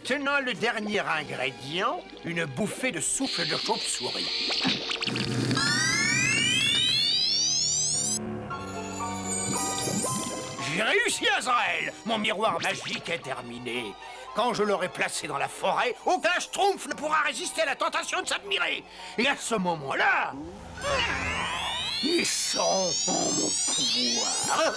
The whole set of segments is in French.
maintenant, le dernier ingrédient, une bouffée de souffle de chauve-souris. J'ai réussi, Azrael! Mon miroir magique est terminé. Quand je l'aurai placé dans la forêt, aucun schtroumpf ne pourra résister à la tentation de s'admirer. Et à ce moment-là, ils seront en mon pouvoir.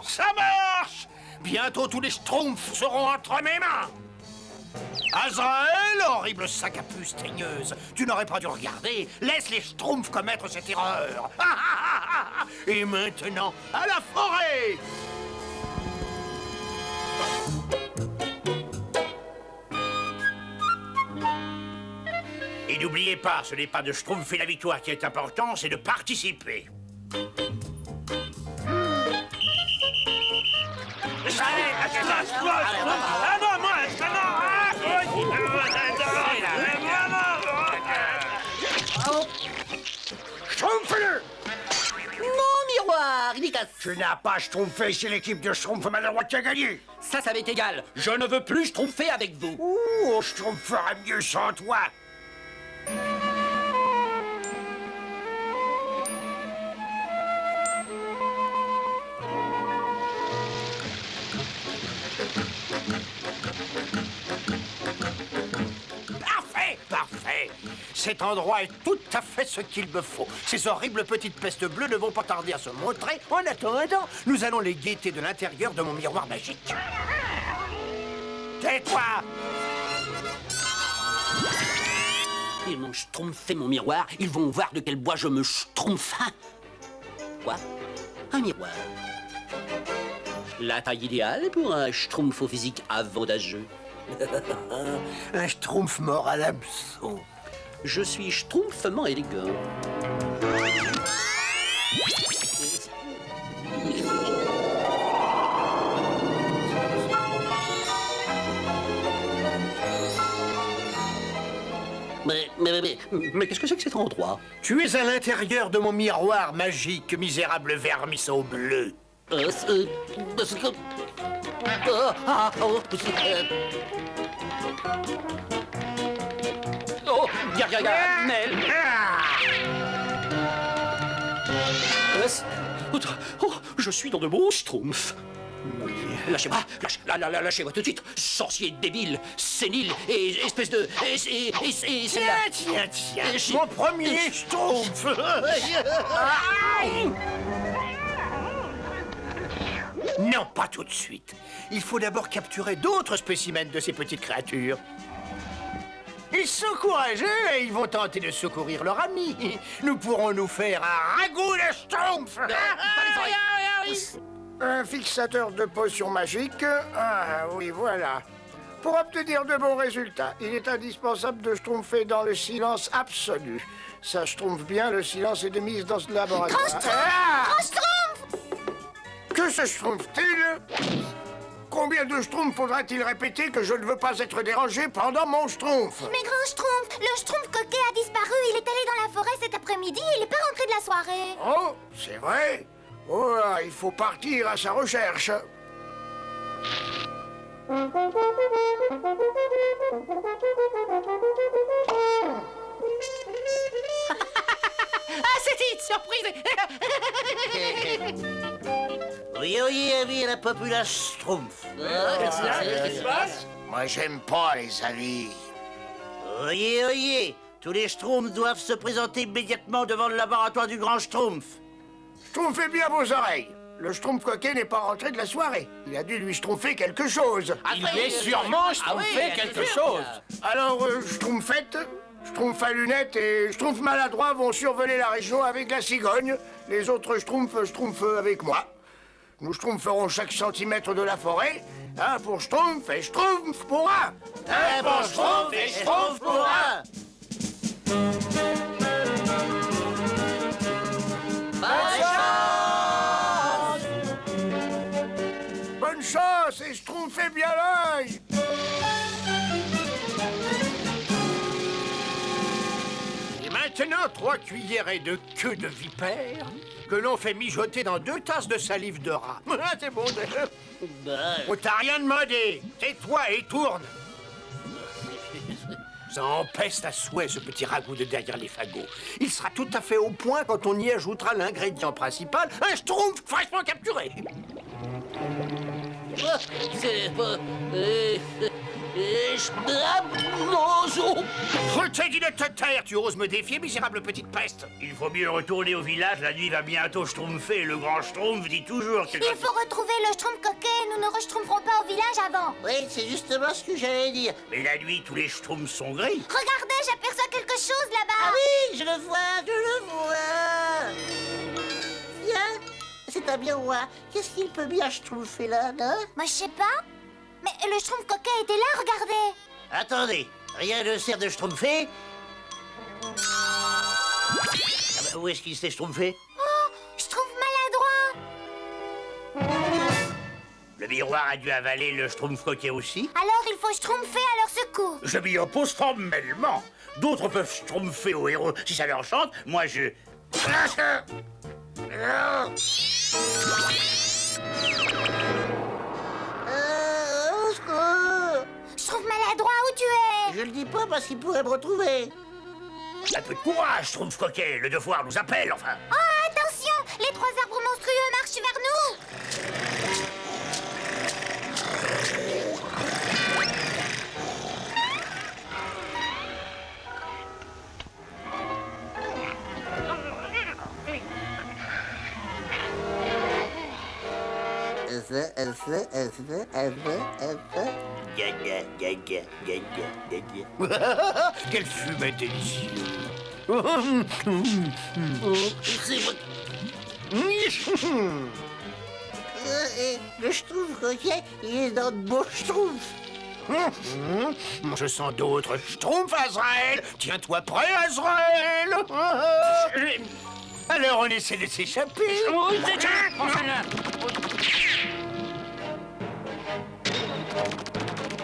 Ça marche! Bientôt tous les schtroumpfs seront entre mes mains. Azrael, horrible sac à puce teigneuse, tu n'aurais pas dû regarder. Laisse les schtroumpfs commettre cette erreur. Et maintenant, à la forêt! Et n'oubliez pas, ce n'est pas de schtroumpfer la victoire qui est important, c'est de participer. Schtroumpf-le! Mon miroir, il est cassé. Tu n'as pas schtroumpfé, c'est l'équipe de Schtroumpf maladroite qui a gagné. Ça m'est égal. Je ne veux plus schtroumpfer avec vous. Ouh, Schtroumpf fera mieux sans toi. Parfait. Cet endroit est tout à fait ce qu'il me faut. Ces horribles petites pestes bleues ne vont pas tarder à se montrer. En attendant, nous allons les guetter de l'intérieur de mon miroir magique. Tais-toi! Ils m'ont schtroumpfé mon miroir. Ils vont voir de quel bois je me schtroumpfe. Quoi? Un miroir. La taille idéale pour un schtroumpf au physique avantageux. Un schtroumpf mort à l'hameçon. Je suis schtroumpfement élégant. Mais qu'est-ce que c'est que cet endroit? Tu es à l'intérieur de mon miroir magique, misérable vermisseau bleu. Oh, Nel. Oh, je suis dans de beaux schtroumpfs. Lâchez-moi, lâchez-moi tout de suite, sorcier débile, sénile et espèce de... Tiens, mon premier schtroumpf. Non, pas tout de suite. Il faut d'abord capturer d'autres spécimens de ces petites créatures. Ils sont courageux et ils vont tenter de secourir leur ami. Nous pourrons nous faire un ragoût de schtroumpf. Un fixateur de potions magiques. Ah oui, voilà. Pour obtenir de bons résultats, il est indispensable de schtroumpfer dans le silence absolu. Ça schtroumpfe bien, le silence est de mise dans ce laboratoire. Grand schtroumpf! Que se schtroumpfe-t-il? Combien de schtroumpfs faudra-t-il répéter que je ne veux pas être dérangé pendant mon schtroumpf? Mais grand schtroumpf, le schtroumpf coquet a disparu. Il est allé dans la forêt cet après-midi et il n'est pas rentré de la soirée. Oh, c'est vrai? Oh là, il faut partir à sa recherche. Ah, c'est une surprise. Oui, la populace schtroumpf. Qu'est-ce qui se passe? Moi, j'aime pas les avis. Oyez, tous les schtroumpfs doivent se présenter immédiatement devant le laboratoire du grand schtroumpf. Schtroumpfez bien vos oreilles. Le schtroumpf coquet n'est pas rentré de la soirée. Il a dû lui schtroumpfer quelque chose. Il est sûrement schtroumpfé quelque chose. Alors, schtroumpfette, schtroumpf à lunettes et schtroumpf maladroit vont survoler la région avec la cigogne. Les autres schtroumpfs schtroumpfent avec moi. Nous schtroumpferons chaque centimètre de la forêt. Un pour schtroumpf et schtroumpf pour un. Un pour schtroumpf et schtroumpf pour un. Bonne chance et schtroumpfez bien l'œil. Et maintenant, 3 cuillerées de queue de vipère que l'on fait mijoter dans 2 tasses de salive de rat. C'est bon. On t'a rien demandé. Tais-toi et tourne. Ça empeste à souhait, ce petit ragoût de derrière les fagots. Il sera tout à fait au point quand on y ajoutera l'ingrédient principal, un schtroumpf fraîchement capturé. C'est pas... Je t'ai dit de te taire, tu oses me défier, misérable petite peste. Il faut mieux retourner au village, la nuit va bientôt schtroumpfer. Le grand schtroumpf dit toujours qu'il Il faut retrouver le Schtroumpf coquet. Nous ne re-schtroumpferons pas au village avant. Oui, c'est justement ce que j'allais dire. Mais la nuit, tous les schtroumpfs sont gris. Regardez, j'aperçois quelque chose là-bas. Ah oui, je le vois, je le vois. Tiens, c'est un miroir. Qu'est-ce qu'il peut bien schtroumpfer là, non? Moi, je sais pas. Mais le Schtroumpf coquet était là, regardez. Attendez, rien ne sert de schtroumpfer. Ah bah, où est-ce qu'il s'est schtroumpfé? Oh, Schtroumpf maladroit. Le miroir a dû avaler le schtroumpf coquet aussi. Alors, il faut schtroumpfer à leur secours. Je m'y oppose formellement. D'autres peuvent schtroumpfer aux héros si ça leur chante. Moi, je... Schtroumpf maladroit, où tu es? Je le dis pas parce qu'il pourrait me retrouver. Un peu de courage, schtroumpf coquet. Le devoir nous appelle, enfin. Oh, attention! Les 3 arbres monstrueux marchent vers nous. Quelle fumée délicieuse. Le schtroumpf coquet, il est dans de beaux schtroumpfs. Je sens d'autres schtroumpfs, Azraël. Tiens-toi prêt, Azraël. Alors on essaie de s'échapper.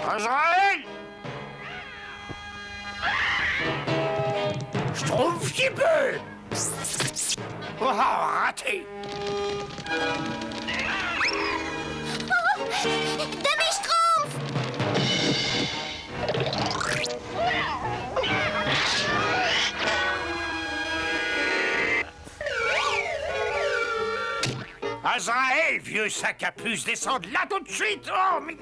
Azraël! Schtroumpf qui peut! Oh, raté! Demi-Schtroumpf! Azraël, vieux sac à puce, descends de là tout de suite! Oh, mais...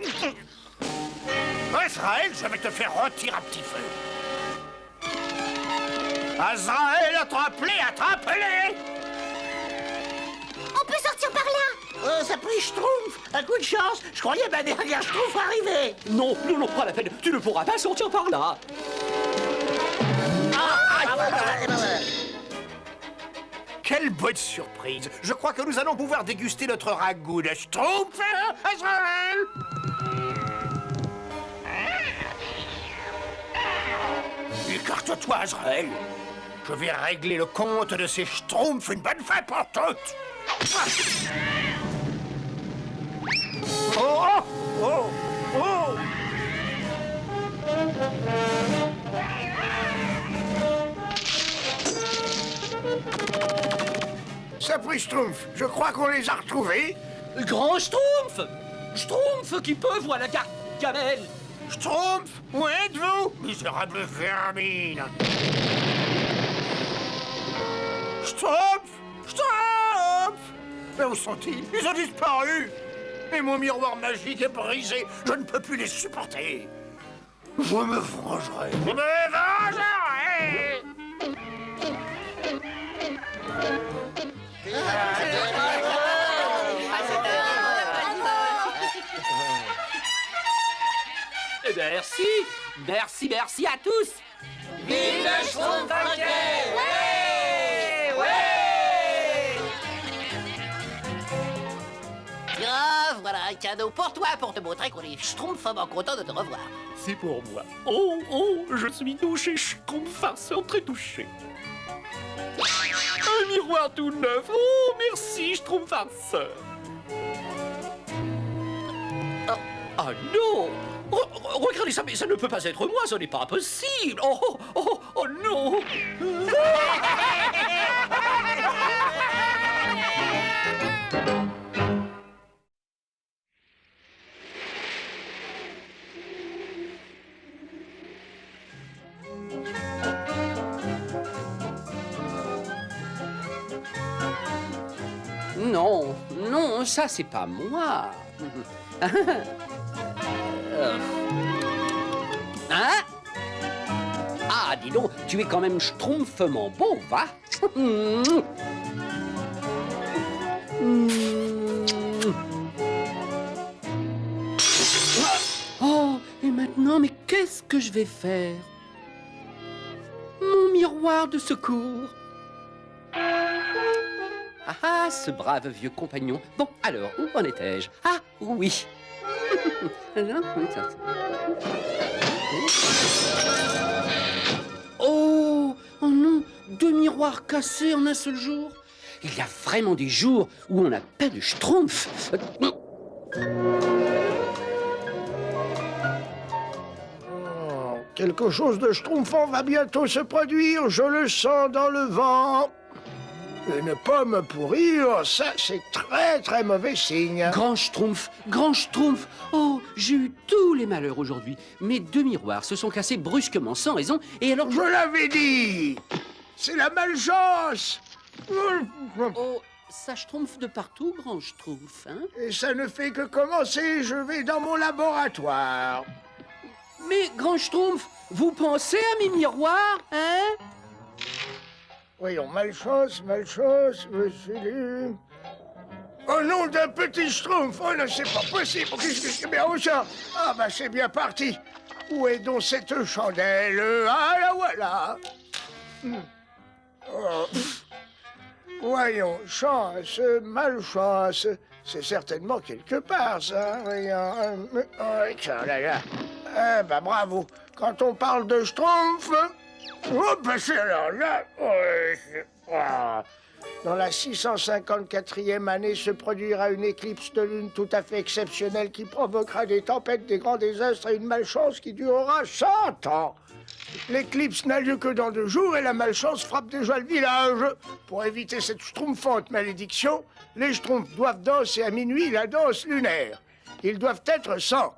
Azraël, je vais te faire rôtir à petit feu. Azraël, attrape-les, attrape-les! On peut sortir par là. Oh, ça prie schtroumpf. Un coup de chance. Je croyais ma dernière schtroumpf arriver. Non, non, pas la peine. Tu ne pourras pas sortir par là. Quelle bonne surprise! Je crois que nous allons pouvoir déguster notre ragoût de schtroumpf, hein, Azraël! Écarte-toi, Azraël! Je vais régler le compte de ces schtroumpfs une bonne fois pour toutes! Oh! Oh! Oh! Ça prie Schtroumpf, je crois qu'on les a retrouvés. Grand Schtroumpf! Schtroumpf qui peut, voilà Gargamel! Schtroumpf, où êtes-vous? Misérable vermine! Schtroumpf! Schtroumpf! Mais où sont-ils? Ils ont disparu! Et mon miroir magique est brisé. Je ne peux plus les supporter. Je me vengerai. Je me vengerai! Merci, merci, merci à tous. Vive le Schtroumpf coquet! Ouais! Ouais! Tiens, voilà un cadeau pour toi, pour te montrer qu'on est schtroumpfement content de te revoir. C'est pour moi. Oh, oh, je suis touché, Schtroumpf farceur très touché. Un miroir tout neuf. Oh, merci, Schtroumpf farceur. Ah non! Regarde attendez, ça ne peut pas être moi, ce n'est pas possible. Oh non. Non, non, ça c'est pas moi. Hein? Ah, dis donc, tu es quand même schtroumpfement beau, va? Oh, et maintenant, mais qu'est-ce que je vais faire? Mon miroir de secours. Ah, ce brave vieux compagnon. Bon, alors, où en étais-je? Ah, oui. Oh non, 2 miroirs cassés en un seul jour. Il y a vraiment des jours où on n'a pas de schtroumpf. Quelque chose de schtroumpfant va bientôt se produire, je le sens dans le vent. Une pomme pourrir, ça c'est très très mauvais signe. Grand schtroumpf, grand schtroumpf. Oh, j'ai eu tous les malheurs aujourd'hui. Mes 2 miroirs se sont cassés brusquement, sans raison, et alors... Je l'avais dit, c'est la malchance. Oh, ça schtroumpf de partout, grand schtroumpf, hein? Et ça ne fait que commencer, je vais dans mon laboratoire. Mais, grand schtroumpf, vous pensez à mes miroirs, hein? Voyons, malchance, monsieur... Au nom d'un petit schtroumpf, oh non, c'est pas possible. Qu'est-ce que c'est bien au ça? Ah bah c'est bien parti. Où est donc cette chandelle? Ah la voilà. Oh, voyons, chance, malchance. C'est certainement quelque part, ça. Voyons. Oh, tiens, là. Eh ben bravo. Quand on parle de schtroumpf... Oh, ben c'est alors là... Dans la 654e année se produira une éclipse de lune tout à fait exceptionnelle qui provoquera des tempêtes, des grands désastres et une malchance qui durera 100 ans. L'éclipse n'a lieu que dans 2 jours et la malchance frappe déjà le village. Pour éviter cette schtroumpfante malédiction, les schtroumpfs doivent danser à minuit la danse lunaire. Ils doivent être 100.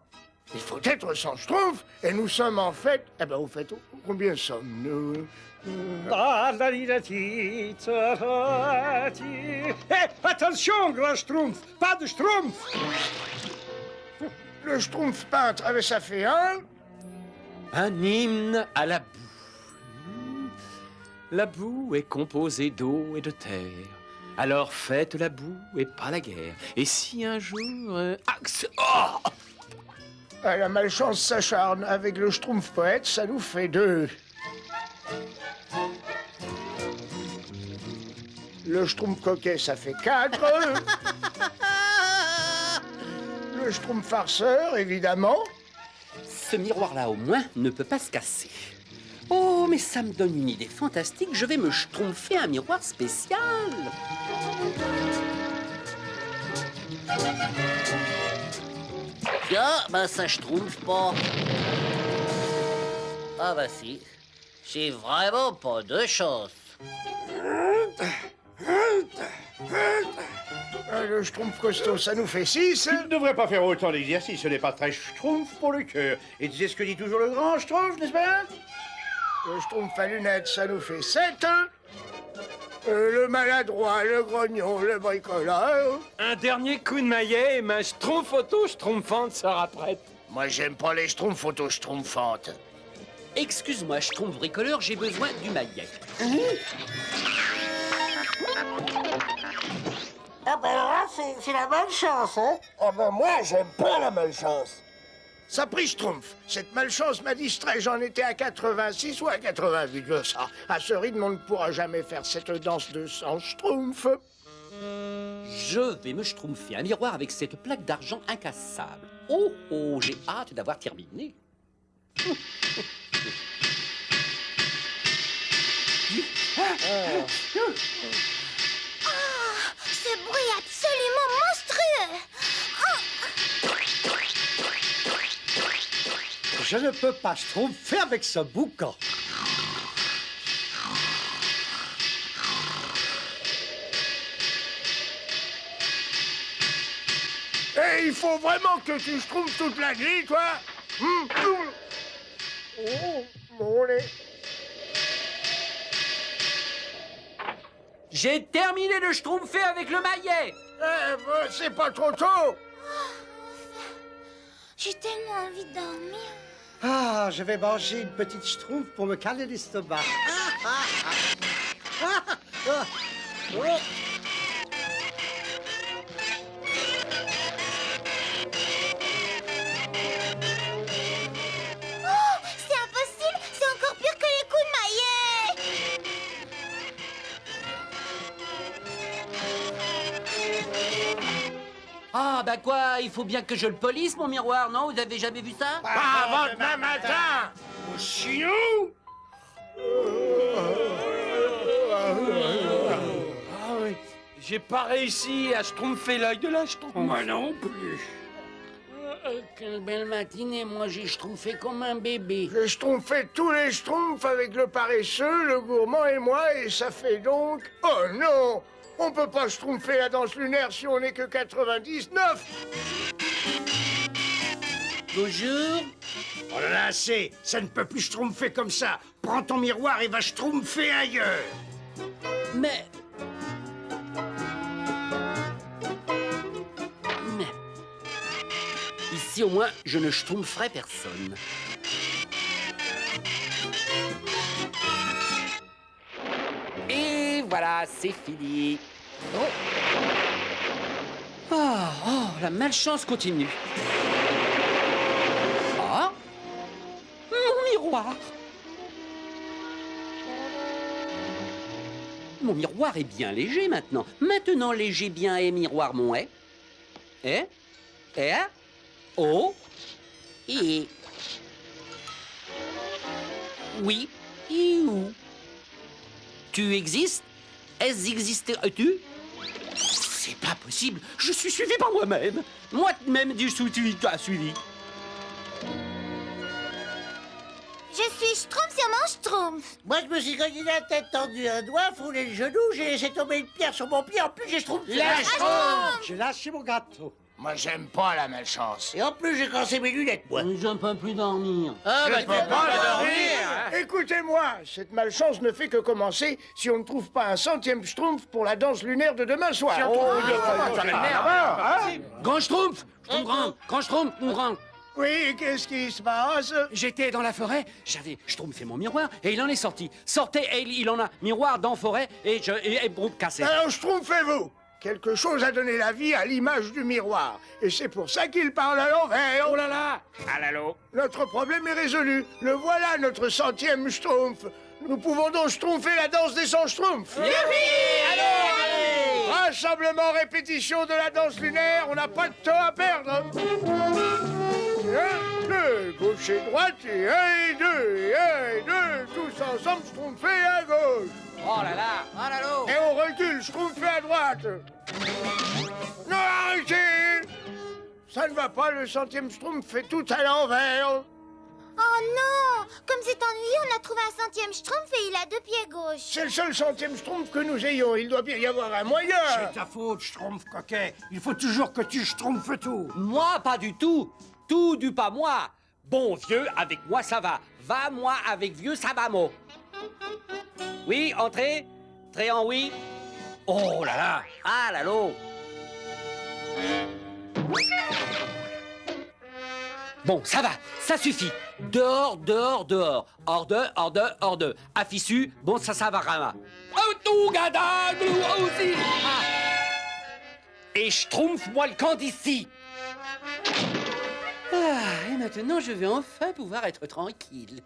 Il faut être 100 schtroumpfs et nous sommes en fait... Eh ben, au fait, combien sommes-nous? Attention, grand schtroumpf, pas de schtroumpf. Le schtroumpf peintre, ah ben, ça fait 1. Un hymne à la boue. La boue est composée d'eau et de terre. Alors faites la boue et pas la guerre. Et si un jour... Oh! Ah, la malchance s'acharne. Avec le schtroumpf poète, ça nous fait 2. Le schtroumpf coquet, ça fait 4. Le schtroumpf farceur, évidemment. Ce miroir-là, au moins, ne peut pas se casser. Oh, mais ça me donne une idée fantastique. Je vais me schtroumpfer un miroir spécial. Tiens, ben ça schtroumpf pas. Ah bah si, j'ai vraiment pas de chance. Le schtroumpf costaud, ça nous fait 6. Tu ne devrais pas faire autant d'exercice, ce n'est pas très schtroumpf pour le cœur. Et tu sais ce que dit toujours le grand schtroumpf, n'est-ce pas? Le schtroumpf à lunettes, ça nous fait 7. Le maladroit, le grognon, le bricoleur. Un dernier coup de maillet et ma schtroumpf auto-schtroumpfante sera prête. Moi, j'aime pas les schtroumpfs auto-schtroumpfantes. Excuse-moi, schtroumpf bricoleur, j'ai besoin du maillet. Ah ben alors là, c'est la malchance, hein? Ah ben moi, j'aime pas la malchance. Ça pris schtroumpf. Cette malchance m'a distrait. J'en étais à 86 ou à 88 de ça. À ce rythme, on ne pourra jamais faire cette danse de 100 schtroumpfs. Je vais me schtroumpfer un miroir avec cette plaque d'argent incassable. Oh, oh, j'ai hâte d'avoir terminé. Ce bruit absolument monstrueux. Je ne peux pas schtroumpfer avec ce boucan. Et il faut vraiment que tu schtroumpfes toute la nuit, toi. Oh, mon nez. J'ai terminé de schtroumpfer avec le maillet. C'est pas trop tôt. J'ai tellement envie de dormir. Ah, je vais manger une petite schtroumpf pour me caler l'estomac. C'est impossible, c'est encore pire que les coups de maillet. Ah, bah quoi, il faut bien que je le polisse, mon miroir, non? Vous avez jamais vu ça? Pas avant demain matin. Sinon... Ah oui, j'ai pas réussi à schtroumpfer l'œil de la schtroumpf. Moi non plus. Quelle belle matinée, moi j'ai schtroumpfé comme un bébé. J'ai schtroumpfé tous les schtroumpfs avec le paresseux, le gourmand et moi, et ça fait donc... Oh non! On peut pas schtroumpfer la danse lunaire si on n'est que 99! Bonjour. Oh là là, assez. Ça ne peut plus schtroumpfer comme ça. Prends ton miroir et va schtroumpfer ailleurs. Mais... Ici, au moins, je ne schtroumpferai personne. Et voilà, c'est fini. Oh, la malchance continue. Ah, mon miroir. Mon miroir est bien léger maintenant. Maintenant, léger bien et miroir mon est. Oh. Et. Oui. Et où? Tu existes? Est-ce exister-tu? C'est pas possible. Je suis suivi par moi-même. Moi-même du suivi. Je suis schtroumpf sur mon schtroumpf. Moi, je me suis cogné la tête, tendu un doigt, foulé le genou, j'ai laissé tomber une pierre sur mon pied, en plus j'ai schtroumpfé. J'ai lâché mon gâteau. Moi, j'aime pas la malchance. Et en plus, j'ai cassé mes lunettes, moi. Je ne peux plus dormir. Ah, bah, tu peux pas dormir. Écoutez-moi, cette malchance ne fait que commencer si on ne trouve pas un centième schtroumpf pour la danse lunaire de demain soir. Grand schtroumpf, grand schtroumpf, mon grand. Oui, qu'est-ce qui se passe? J'étais dans la forêt, j'avais schtroumpfé mon miroir et il en est sorti. Sortez et il en a miroir dans forêt et bon, cassé. Alors, schtroumpfez-vous. Quelque chose a donné la vie à l'image du miroir. Et c'est pour ça qu'il parle à l'envers. Oh là là. Allô. Notre problème est résolu. Le voilà, notre centième schtroumpf. Nous pouvons donc schtroumpfer la danse des 100 schtroumpfs. Allez! Rassemblement, répétition de la danse lunaire. On n'a pas de temps à perdre. 1, 2, gauche et droite, et 1 et 2, et 1 et 2, tous ensemble schtroumpfer à gauche. Oh là là, oh là là. Et on recule, schtroumpfer à droite. Non, arrêtez! Ça ne va pas, le centième schtroumpf fait tout à l'envers. Oh non! Comme c'est ennuyeux, on a trouvé un centième schtroumpf et il a 2 pieds gauches. C'est le seul centième schtroumpf que nous ayons. Il doit bien y avoir un moyen. C'est ta faute, schtroumpf coquet. Il faut toujours que tu schtroumpfes tout. Moi, pas du tout. Tout du pas moi. Bon vieux, avec moi ça va. Va moi avec vieux, ça va moi. Oui, entrez. Très en oui. Oh là là. Ah là là. Bon, ça va, ça suffit. Dehors, dehors, dehors. Hors de, hors de, hors de. Affichu, bon, ça va, rama. Oh, tout, gada, nous aussi. Ah. Et schtroumpf-moi le camp d'ici. Ah, et maintenant, je vais enfin pouvoir être tranquille.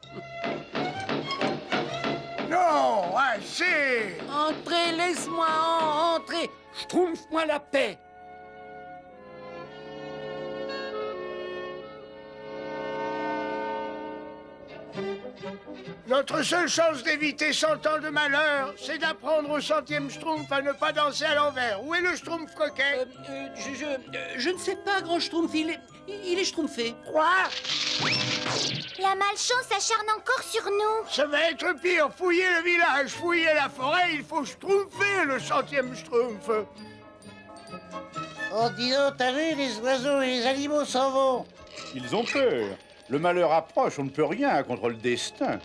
Non, assez. Entrez, laisse-moi entrer. Schtroumpf-moi la paix. Notre seule chance d'éviter 100 ans de malheur, c'est d'apprendre au centième schtroumpf à ne pas danser à l'envers. Où est le schtroumpf coquet? Je ne sais pas, grand schtroumpf, il est schtroumpfé. Quoi? La malchance s'acharne encore sur nous. Ça va être pire. Fouiller le village, fouiller la forêt, il faut schtroumpfer le 100e schtroumpf. Oh, dis donc, t'as vu, les oiseaux et les animaux s'en vont. Ils ont peur. Le malheur approche, on ne peut rien contre le destin.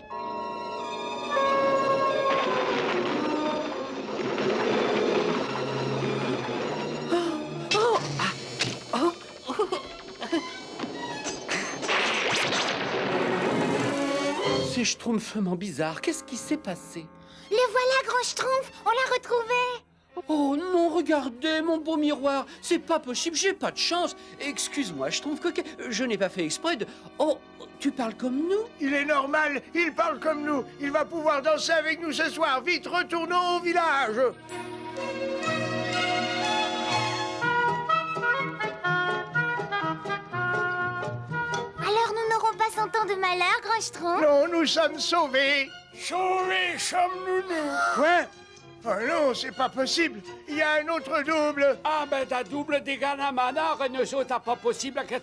C'est schtroumpfement bizarre. Qu'est-ce qui s'est passé? Le voilà, grand Schtroumpf, on l'a retrouvé. Oh non, regardez, mon beau miroir. C'est pas possible, j'ai pas de chance. Excuse-moi, Schtroumpf coquet, je n'ai pas fait exprès de... Oh, tu parles comme nous? Il est normal, il parle comme nous. Il va pouvoir danser avec nous ce soir. Vite, retournons au village. Alors nous n'aurons pas 100 ans de malheur, grand Schtroumpf? Non, nous sommes sauvés. Sauvés sommes-nous, nous. Quoi? Oh non, c'est pas possible. Il y a un autre double. Ah ben ta double des Ganamana, Renaud, t'as pas possible que...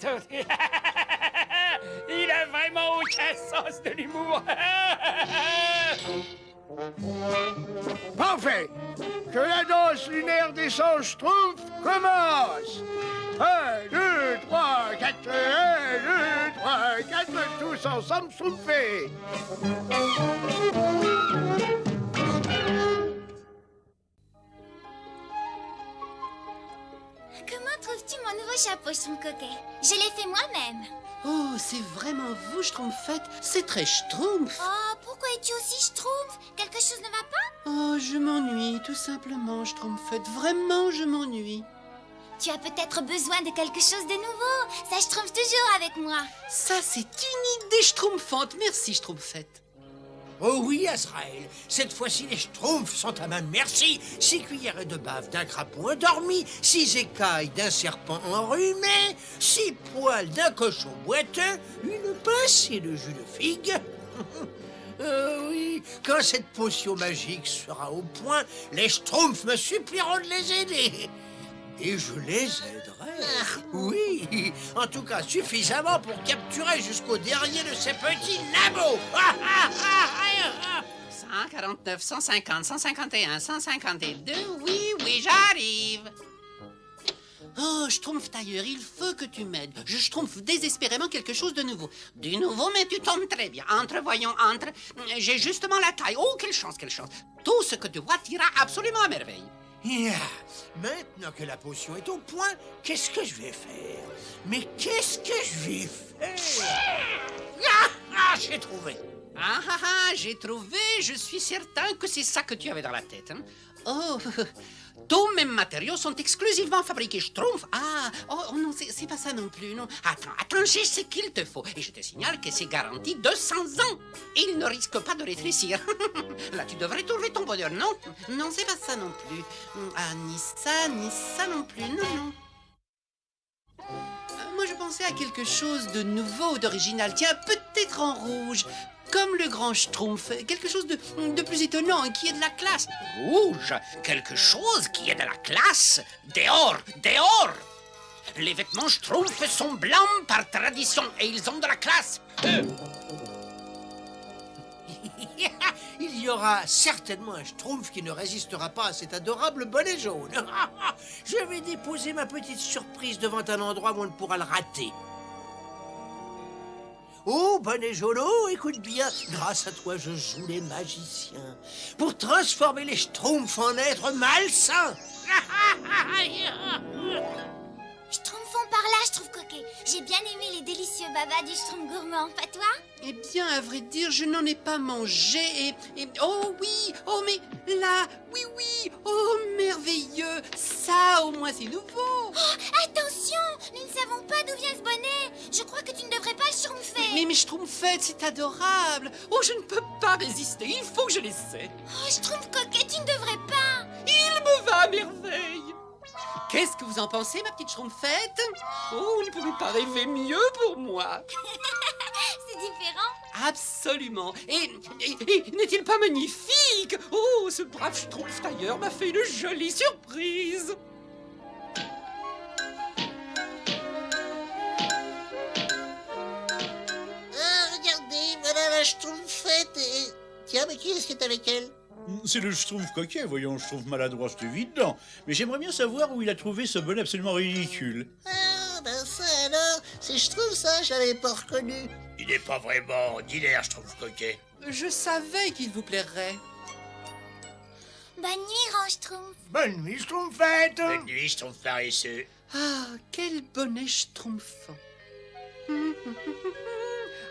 Il a vraiment aucun sens de l'humour. Parfait. Que la danse lunaire des 100 schtroumpfs commence. 1, 2, 3, 4, 1, 2, 3, 4, tous ensemble schtroumpfés. Comment trouves-tu mon nouveau chapeau, Schtroumpf coquet? Je l'ai fait moi-même. Oh, c'est vraiment vous, Schtroumpfette. C'est très Schtroumpf. Oh, pourquoi es-tu aussi Schtroumpf? Quelque chose ne va pas? Oh, je m'ennuie, tout simplement, Schtroumpfette. Vraiment, je m'ennuie. Tu as peut-être besoin de quelque chose de nouveau. Ça Schtroumpf toujours avec moi. Ça, c'est une idée schtroumpfante. Merci, Schtroumpfette. Oh oui, Azraël, cette fois-ci les schtroumpfs sont à ma merci. 6 cuillerées de bave d'un crapaud endormi, 6 écailles d'un serpent enrhumé, 6 poils d'un cochon boiteux, une pincée de jus de figue. Oui, quand cette potion magique sera au point, les schtroumpfs me supplieront de les aider. Et je les aiderai. Oui, en tout cas suffisamment pour capturer jusqu'au dernier de ces petits nabots. 149, 150, 151, 152, oui, j'arrive. Oh, Schtroumpf tailleur, il faut que tu m'aides. Je schtroumpf désespérément quelque chose de nouveau. Du nouveau, mais tu tombes très bien. Entre, voyons, entre. J'ai justement la taille. Oh, quelle chance, quelle chance. Tout ce que tu vois t'ira absolument à merveille. Maintenant que la potion est au point, qu'est-ce que je vais faire? Mais qu'est-ce que je vais faire? J'ai trouvé. J'ai trouvé. Je suis certain que c'est ça que tu avais dans la tête. Hein? Oh, Tous mes matériaux sont exclusivement fabriqués Schtroumpf. oh non, c'est pas ça non plus, non. Attends, j'ai ce qu'il te faut. Et je te signale que c'est garanti 200 ans. Il ne risque pas de rétrécir. Là, tu devrais trouver ton bonheur, non? Non, c'est pas ça non plus. Ah, ni ça non plus, non. Moi, je pensais à quelque chose de nouveau, d'original. Tiens, peut-être en rouge. Comme le grand Schtroumpf. Quelque chose de plus étonnant, qui est de la classe. Rouge, quelque chose qui est de la classe. Dehors, dehors. Les vêtements Schtroumpf sont blancs par tradition et ils ont de la classe. Il y aura certainement un schtroumpf qui ne résistera pas à cet adorable bonnet jaune. Je vais déposer ma petite surprise devant un endroit où on ne pourra le rater. Oh, bonnet jaune, oh, écoute bien, grâce à toi, je joue les magiciens pour transformer les schtroumpfs en êtres malsains. Schtroumpfons par là, Schtroumpf coquet. J'ai bien aimé les délicieux babas du Schtroumpf gourmand, pas toi? Eh bien, à vrai dire, je n'en ai pas mangé et... Oh oui, oh mais là, oui, oh merveilleux. Ça, au moins, c'est nouveau. Oh, attention, nous ne savons pas d'où vient ce bonnet. Je crois que tu ne devrais pas le schtroumpfer. Mais Schtroumpfette, c'est adorable. Oh, je ne peux pas résister, il faut que je l'essaie. Oh, Schtroumpf coquet, tu ne devrais pas. Il me va à merveille. Qu'est-ce que vous en pensez, ma petite Schtroumpfette? Oh, vous ne pouvez pas rêver mieux pour moi. C'est différent. Absolument. Et n'est-il pas magnifique? Oh, ce brave Schtroumpf tailleur m'a fait une jolie surprise. la Schtroumpfette et... Tiens, mais qui est-ce qui est avec elle? C'est le Schtroumpf coquet, voyons, je trouve maladroit, je te vide dedans. Mais j'aimerais bien savoir où il a trouvé ce bonnet absolument ridicule. Ah, ben ça alors, c'est Schtroumpf ça, je l'avais pas reconnu. Il n'est pas vraiment ordinaire, je trouve coquet. Je savais qu'il vous plairait. Bonne nuit, Grand Schtroumpf. Bonne nuit, Schtroumpfette. Bonne nuit, je trouve paresseux. Ah, quel bonnet schtroumpfant.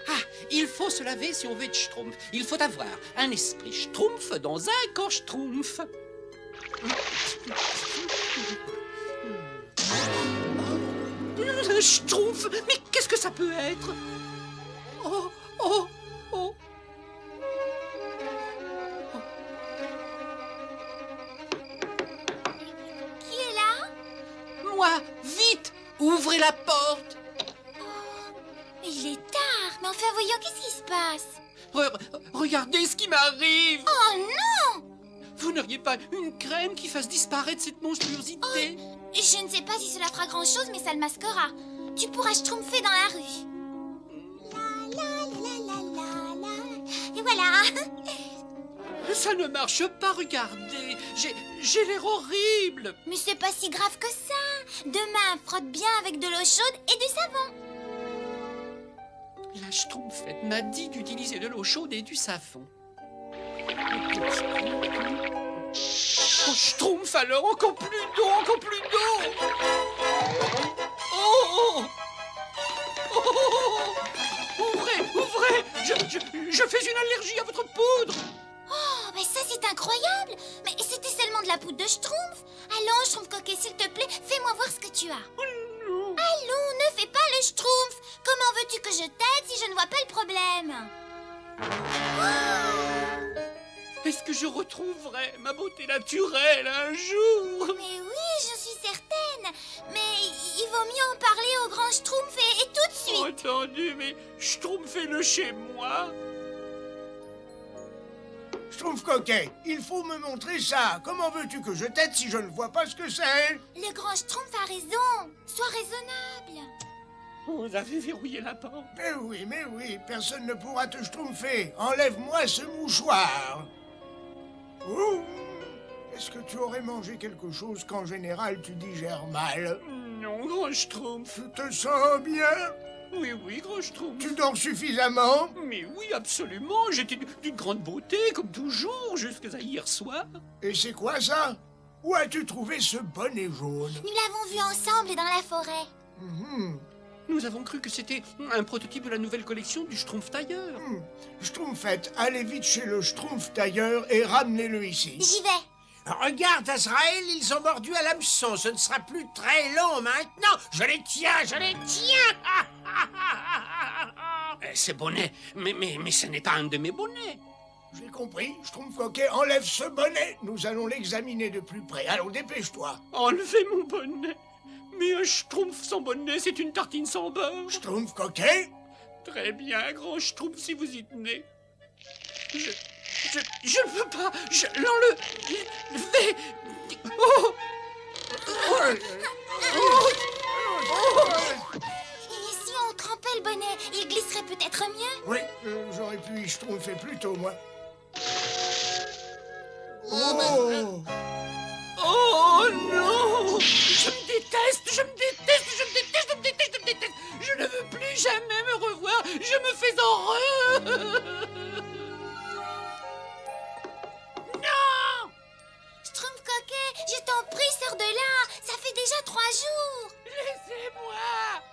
Ah, il faut se laver si on veut être schtroumpf. Il faut avoir un esprit schtroumpf dans un corps schtroumpf. Un schtroumpf, mais qu'est-ce que ça peut être? Oh, oh, oh. Qui est là? Moi, vite, ouvrez la porte. Il est tard, mais enfin voyons, qu'est-ce qui se passe? Regardez ce qui m'arrive. Oh non! Vous n'auriez pas une crème qui fasse disparaître cette monstruosité? Je ne sais pas si cela fera grand-chose, mais ça le masquera. Tu pourras schtroumpfer dans la rue. La la la la la la. Et voilà. Ça ne marche pas, regardez. J'ai l'air horrible. Mais c'est pas si grave que ça. Demain, frotte bien avec de l'eau chaude et du savon. La Schtroumpfette m'a dit d'utiliser de l'eau chaude et du savon. Oh, Schtroumpf alors, encore plus d'eau, encore plus d'eau. Oh, oh, oh, oh. Ouvrez, ouvrez. Je fais une allergie à votre poudre. Oh, mais ça c'est incroyable. Mais c'était seulement de la poudre de Schtroumpf. Allons, Schtroumpf coquet, s'il te plaît, fais-moi voir ce que tu as. Allons, ne fais pas le Schtroumpf. Comment veux-tu que je t'aide si je ne vois pas le problème? Est-ce que je retrouverai ma beauté naturelle un jour? Mais oui, je suis certaine. Mais il vaut mieux en parler au grand Schtroumpf et tout de suite. Entendu, mais Schtroumpfez-le chez moi. Schtroumpf coquet, il faut me montrer ça. Comment veux-tu que je t'aide si je ne vois pas ce que c'est? Le grand Schtroumpf a raison. Sois raisonnable. Vous avez verrouillé la porte. Mais oui, personne ne pourra te schtroumpfer. Enlève-moi ce mouchoir. Ouh. Est-ce que tu aurais mangé quelque chose qu'en général tu digères mal? Non, grand Schtroumpf. Tu te sens bien? Oui, grand Schtroumpf. Tu dors suffisamment? Mais oui, absolument. J'étais d'une grande beauté, comme toujours, jusqu'à hier soir. Et c'est quoi ça? Où as-tu trouvé ce bonnet jaune? Nous l'avons vu ensemble dans la forêt. Nous avons cru que c'était un prototype de la nouvelle collection du Schtroumpf tailleur. Schtroumpfette, allez vite chez le Schtroumpf tailleur et ramenez-le ici. J'y vais. Regarde, Azraël, ils ont mordu à l'hameçon. Ce ne sera plus très long maintenant. Je les tiens, je les tiens. Ce bonnet, mais ce n'est pas un de mes bonnets. J'ai compris. Schtroumpf coquet, enlève ce bonnet. Nous allons l'examiner de plus près. Allons, dépêche-toi. Enlevez mon bonnet. Mais un Schtroumpf sans bonnet, c'est une tartine sans beurre. Schtroumpf coquet? Très bien, grand Schtroumpf, si vous y tenez. Je ne peux pas. Je l'enlevais. Oh! Et si on trempait le bonnet, il glisserait peut-être mieux. Oui, j'aurais pu y schtroumpfer plus tôt, moi. Oh non! Je me déteste, je me déteste, je me déteste, je me déteste, je me déteste. Je ne veux plus jamais me revoir. Je me fais horreur. Non! Schtroumpf coquet, je t'en prie, sors de là. Ça fait déjà 3 jours. Laissez-moi.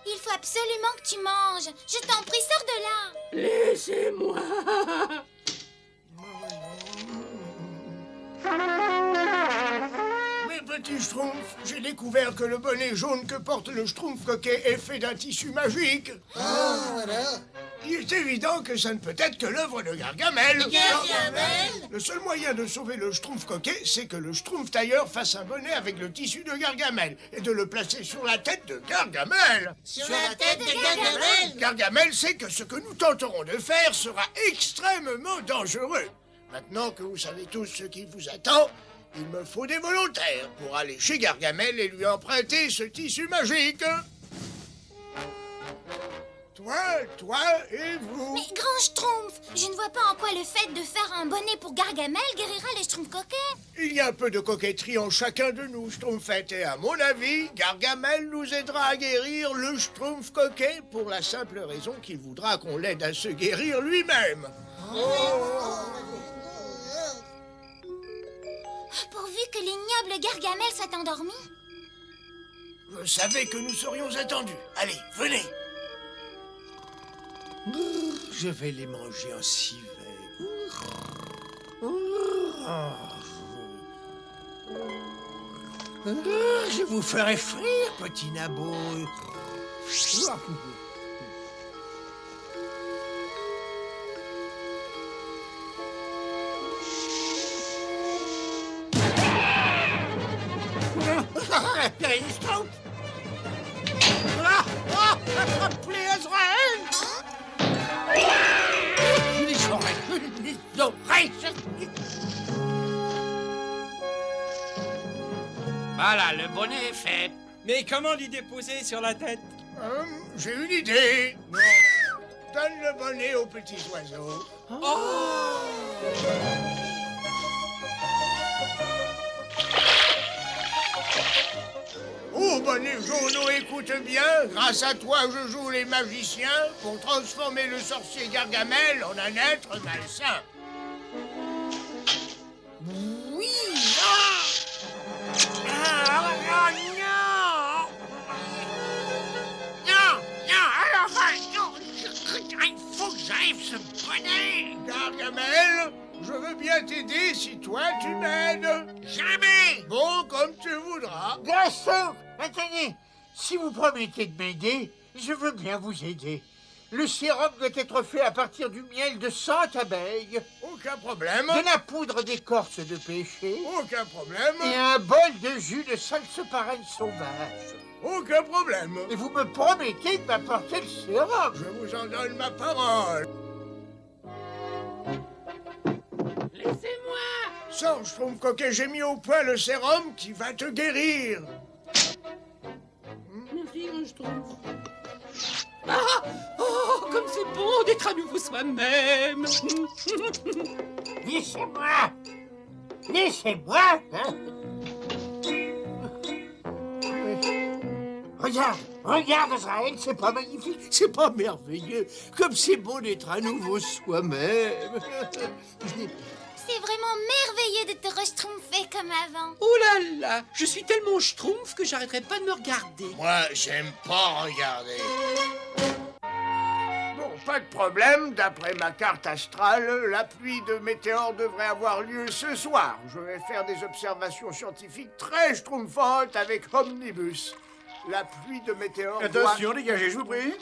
Il faut absolument que tu manges. Je t'en prie, sors de là. Laissez-moi. Mes petits schtroumpfs, j'ai découvert que le bonnet jaune que porte le Schtroumpf coquet est fait d'un tissu magique. Voilà. Il est évident que ça ne peut être que l'œuvre de Gargamel. Gargamel? Le seul moyen de sauver le Schtroumpf coquet, c'est que le Schtroumpf tailleur fasse un bonnet avec le tissu de Gargamel et de le placer sur la tête de Gargamel. Sur la tête de Gargamel? Gargamel sait que ce que nous tenterons de faire sera extrêmement dangereux. Maintenant que vous savez tous ce qui vous attend, il me faut des volontaires pour aller chez Gargamel et lui emprunter ce tissu magique. toi et vous. Mais grand Schtroumpf, je ne vois pas en quoi le fait de faire un bonnet pour Gargamel guérira les Schtroumpfs coquets. Il y a un peu de coquetterie en chacun de nous, Schtroumpfette. Et à mon avis, Gargamel nous aidera à guérir le Schtroumpf coquet pour la simple raison qu'il voudra qu'on l'aide à se guérir lui-même. Pourvu que l'ignoble Gargamel soit endormi. Je savais que nous serions attendus. Allez, venez. Je vais les manger en civet. Je vous ferai frire, petit nabot. Attrape-les, Azraël! Les oreilles! Voilà, le bonnet est fait. Mais comment l'y déposer sur la tête? J'ai une idée. Donne le bonnet aux petits oiseaux. Oh, bonnet jaune, écoute bien. Grâce à toi, je joue les magiciens pour transformer le sorcier Gargamel en un être malsain. Oui! Il faut que j'arrive ce bonnet. Gargamel, je veux bien t'aider si toi tu m'aides. Jamais. Bon, comme tu voudras. Garçon, attendez, si vous promettez de m'aider, je veux bien vous aider. Le sérum doit être fait à partir du miel de 100 abeilles, Aucun problème. de la poudre d'écorce de pêcher Aucun problème. et un bol de jus de salseparène sauvage. Aucun problème. Et vous me promettez de m'apporter le sérum. Je vous en donne ma parole. Laissez-moi. Sors, Schtroumpf coquet, j'ai mis au point le sérum qui va te guérir. Merci, mon Schtroumpf. Ah! Oh, comme c'est bon d'être à nouveau soi-même. Laissez-moi. Laissez-moi. Hein? Regarde, Azraël, c'est pas magnifique, c'est pas merveilleux. Comme c'est beau d'être à nouveau soi-même. C'est vraiment merveilleux de te reschtroumpfer comme avant. Oh là là, je suis tellement schtroumpf que j'arrêterai pas de me regarder. Moi, j'aime pas regarder. Bon, pas de problème. D'après ma carte astrale, la pluie de météores devrait avoir lieu ce soir. Je vais faire des observations scientifiques très schtroumpfantes avec Omnibus. La pluie de météores Attention, dégagez, je vous prie.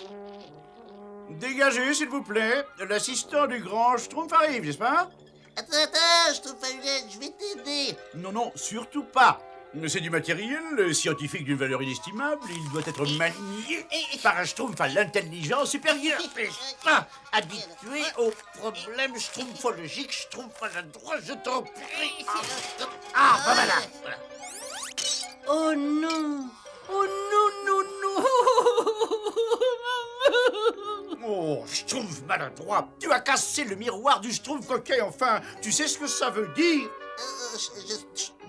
Dégagez, s'il vous plaît. L'assistant du grand Schtroumpf arrive, n'est-ce pas? Attends, je trouve pas lunette, je vais t'aider. Non, surtout pas. C'est du matériel scientifique d'une valeur inestimable. Il doit être manié par un Schtroumpf à l'intelligence supérieure. Habitué aux problèmes schtroumpfologiques, schtroumpf maladroit, je t'en prie. voilà. Oh non. Oh non Oh, Schtroumpf maladroit. Tu as cassé le miroir du Schtroumpf coquet, enfin. Tu sais ce que ça veut dire?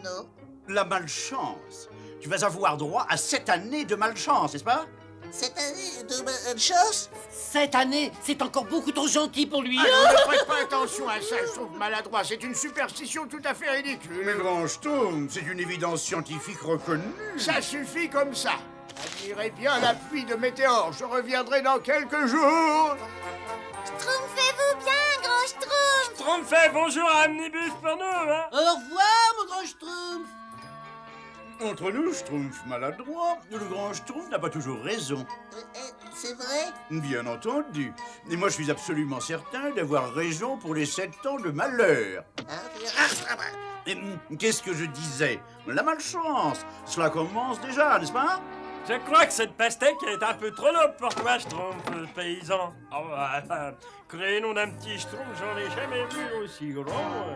Non. La malchance. Tu vas avoir droit à 7 années de malchance, n'est-ce pas? Cette année de malchance? Cette année, c'est encore beaucoup trop gentil pour lui. Alors, ne prête pas attention à ça, je trouve maladroit. C'est une superstition tout à fait ridicule. Mais grand Schtroumpf, c'est une évidence scientifique reconnue. Ça suffit comme ça. Admirez bien la pluie de météores. Je reviendrai dans quelques jours. Schtroumpfez-vous bien, grand Schtroumpf. Schtroumpfez, bonjour à Omnibus pour nous, hein. Au revoir, mon grand Schtroumpf. Entre nous, Schtroumpf maladroit, le grand Schtroumpf n'a pas toujours raison. C'est vrai? Bien entendu. Et moi, je suis absolument certain d'avoir raison pour les 7 ans de malheur. Et, qu'est-ce que je disais? La malchance. Cela commence déjà, n'est-ce pas? Je crois que cette pastèque est un peu trop lourde pour toi, Schtroumpf, paysan. Oh, enfin, crénom d'un petit Schtroumpf, j'en ai jamais vu aussi grand.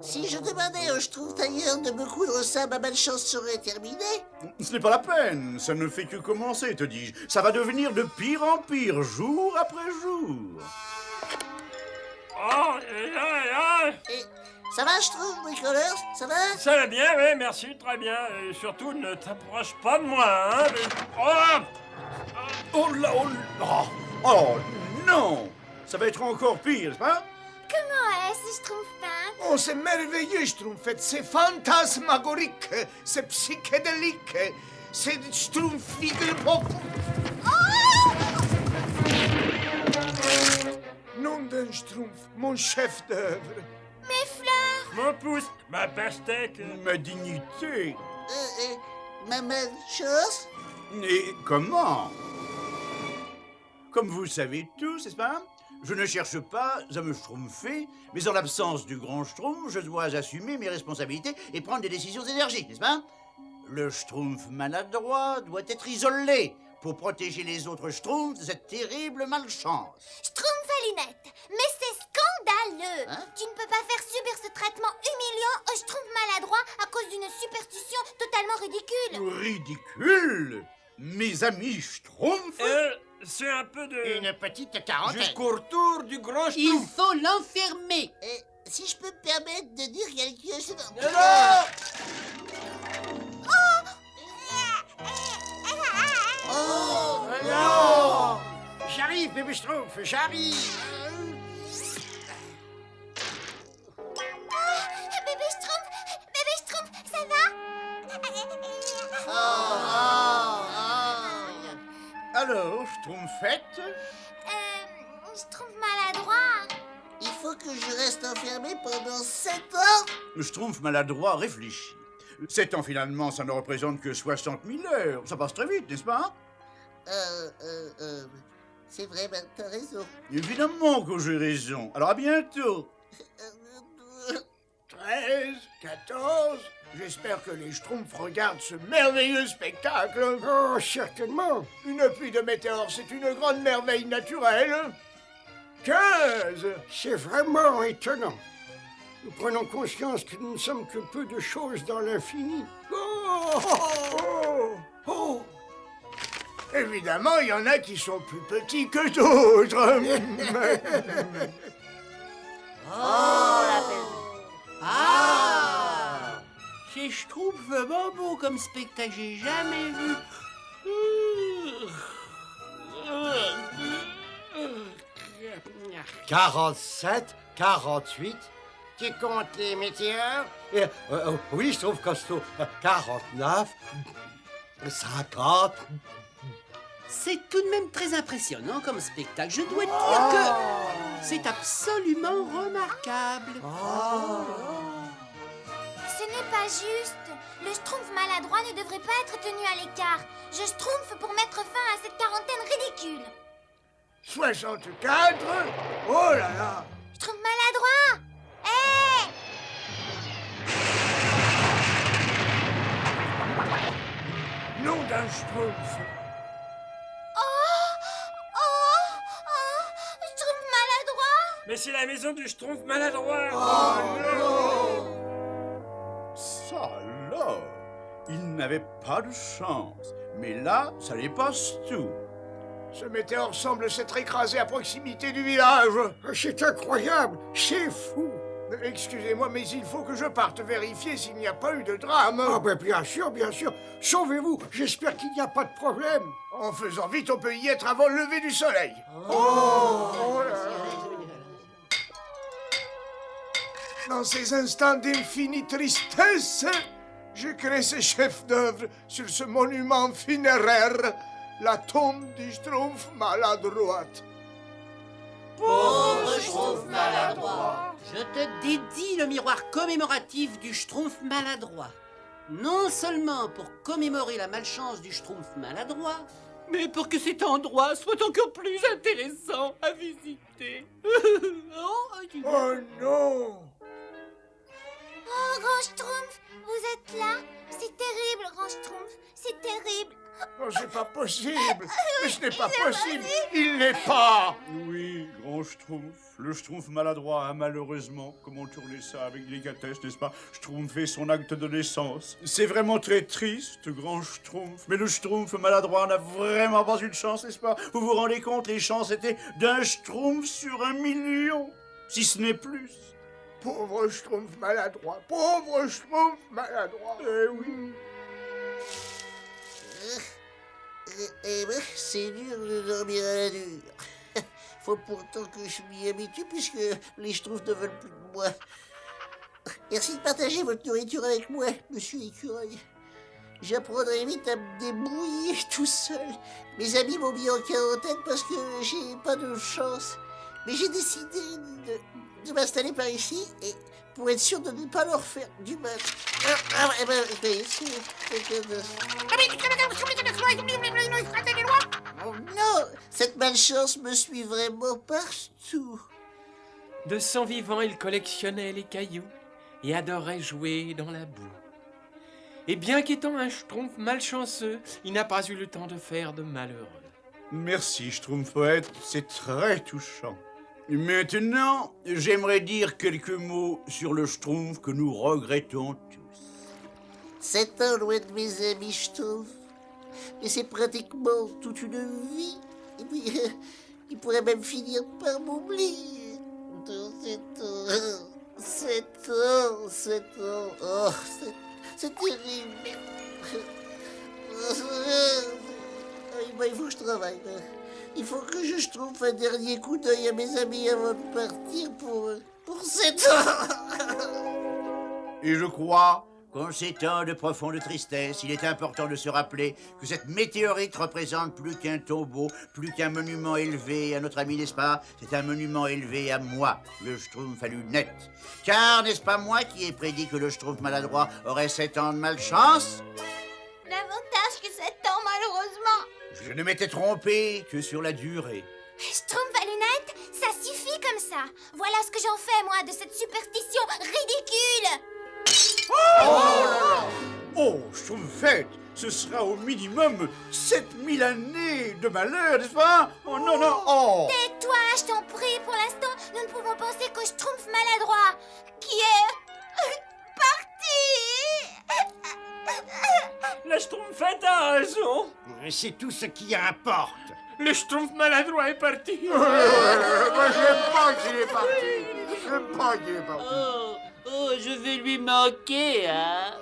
Si je demandais au Schtroumpf tailleur de me coudre ça, ma malchance serait terminée. Ce n'est pas la peine, ça ne fait que commencer, te dis-je. Ça va devenir de pire en pire, jour après jour. Oh, Et ça va, Schtroumpf, bricoleur? Ça va? ça va bien, oui, merci, très bien. Et surtout, ne t'approche pas de moi, hein. Oh, Oh là, oh là, oh non! Ça va être encore pire, n'est-ce pas? Comment est-ce, Schtroumpfin? Oh, c'est merveilleux, Schtroumpfette. C'est fantasmagorique. C'est psychédélique. C'est Schtroumpfigel-pop. Nom d'un Schtroumpf, mon chef d'œuvre. Mes fleurs! mon pouce, ma pastèque. Ma dignité. Ma malchance? Et comment? Comme vous le savez tous, n'est-ce pas? Je ne cherche pas à me schtroumpfer, mais en l'absence du grand schtroumpf, je dois assumer mes responsabilités et prendre des décisions énergiques, n'est-ce pas? Le schtroumpf maladroit doit être isolé pour protéger les autres schtroumpfs de cette terrible malchance. Schtroumpf à lunettes! Mais c'est scandaleux! Hein? Tu ne peux pas faire subir ce traitement humiliant au Schtroumpf maladroit à cause d'une superstition totalement ridicule! Ridicule! Mes amis schtroumpfs? C'est un peu de... Une petite quarantaine. Jusqu'au retour du grand Il Schtroumpf. faut l'enfermer. Si je peux me permettre de dire quelque chose... Oh Non! J'arrive, bébé Schtroumpf, j'arrive. Bébé Schtroumpf, ça va? Alors, schtroumpfette? Schtroumpf maladroit. Il faut que je reste enfermé pendant 7 ans? Le schtroumpf maladroit réfléchit. 7 ans finalement, ça ne représente que 60 000 heures. Ça passe très vite, n'est-ce pas? C'est vrai, ben, t'as raison. Évidemment que j'ai raison. Alors à bientôt. 13, 14. J'espère que les Schtroumpfs regardent ce merveilleux spectacle. Oh, certainement. Une pluie de météores, c'est une grande merveille naturelle. 15. C'est vraiment étonnant. Nous prenons conscience que nous ne sommes que peu de choses dans l'infini. Oh. Évidemment, il y en a qui sont plus petits que d'autres. C'est Schtroumpf vraiment beau comme spectacle, j'ai jamais vu. 47, 48. Tu comptes les météores? Oui, je trouve costaud. 49, 50. C'est tout de même très impressionnant comme spectacle. Je dois dire que c'est absolument remarquable. Ce n'est pas juste. Le Schtroumpf maladroit ne devrait pas être tenu à l'écart. Je Schtroumpf pour mettre fin à cette quarantaine ridicule. 64. Oh là là. Schtroumpf maladroit! Hé! Nom d'un Schtroumpf. Schtroumpf maladroit! Mais c'est la maison du Schtroumpf maladroit. Ça alors, il n'avait pas de chance. Mais là, ça les passe tout. Ce météore semble s'être écrasé à proximité du village. C'est incroyable, c'est fou. Excusez-moi, mais il faut que je parte vérifier s'il n'y a pas eu de drame. Ah ben bien sûr, bien sûr. Sauvez-vous, j'espère qu'il n'y a pas de problème. En faisant vite, on peut y être avant le lever du soleil. Dans ces instants d'infinie tristesse, je crée ce chef-d'œuvre sur ce monument funéraire, la tombe du Schtroumpf maladroite. Pauvre Schtroumpf maladroit. Je te dédie le miroir commémoratif du Schtroumpf maladroit. Non seulement pour commémorer la malchance du Schtroumpf maladroit, mais pour que cet endroit soit encore plus intéressant à visiter. Oh non! Oh, Grand Schtroumpf, vous êtes là? C'est terrible, Grand Schtroumpf, c'est terrible. Non, c'est pas possible. Mais ce n'est pas possible. Il n'est pas. Oui, grand Schtroumpf. Le Schtroumpf maladroit a malheureusement, comment tourner ça avec délicatesse, n'est-ce pas, Schtroumpfé son acte de naissance. C'est vraiment très triste, grand Schtroumpf. Mais le Schtroumpf maladroit n'a vraiment pas eu de chance, n'est-ce pas? Vous vous rendez compte, les chances étaient d'un Schtroumpf sur 1 million, si ce n'est plus. Pauvre Schtroumpf maladroit. Pauvre Schtroumpf maladroit. Eh oui. Eh ben, c'est dur de dormir à la dure. Faut pourtant que je m'y habitue puisque les Schtroumpfs ne veulent plus de moi. Merci de partager votre nourriture avec moi, monsieur l'écureuil. J'apprendrai vite à me débrouiller tout seul. Mes amis m'ont mis en quarantaine parce que j'ai pas de chance. Mais j'ai décidé de m'installer par ici et pour être sûr de ne pas leur faire du mal. Oh non, cette malchance me suit vraiment partout. De son vivant, il collectionnait les cailloux et adorait jouer dans la boue. Et bien qu'étant un Schtroumpf malchanceux, il n'a pas eu le temps de faire de malheureux. Merci, Schtroumpf poète, c'est très touchant. Maintenant, j'aimerais dire quelques mots sur le Schtroumpf que nous regrettons tous. 7 ans loin de mes amis Schtroumpf. Mais c'est pratiquement toute une vie. Et puis, il pourrait même finir par m'oublier. 7 ans. Oh, c'est terrible. Il faut que je travaille. Il faut que je trouve un dernier coup d'œil à mes amis avant de partir pour 7 ans. Et je crois qu'en ces temps de profonde tristesse, il est important de se rappeler que cette météorite représente plus qu'un tombeau, plus qu'un monument élevé à notre ami, n'est-ce pas? C'est un monument élevé à moi, le Schtroumpf à lunettes. Car n'est-ce pas moi qui ai prédit que le Schtroumpf maladroit aurait 7 ans de malchance? Davantage que 7 ans, malheureusement. Je ne m'étais trompé que sur la durée. Schtroumpf à lunettes, ça suffit comme ça. Voilà ce que j'en fais, moi, de cette superstition ridicule. Oh, Schtroumpfette, ce sera au minimum 7000 années de malheur, n'est-ce pas? Oh non, non, oh! Tais-toi, je t'en prie, pour l'instant, nous ne pouvons penser qu'au Schtroumpf maladroit, qui est parti. La Schtroumpfette a raison. C'est tout ce qui importe. Le Schtroumpf maladroit est parti. Moi, j'aime pas qu'il est parti. J'aime pas qu'il est parti. Oh, je vais lui manquer, hein.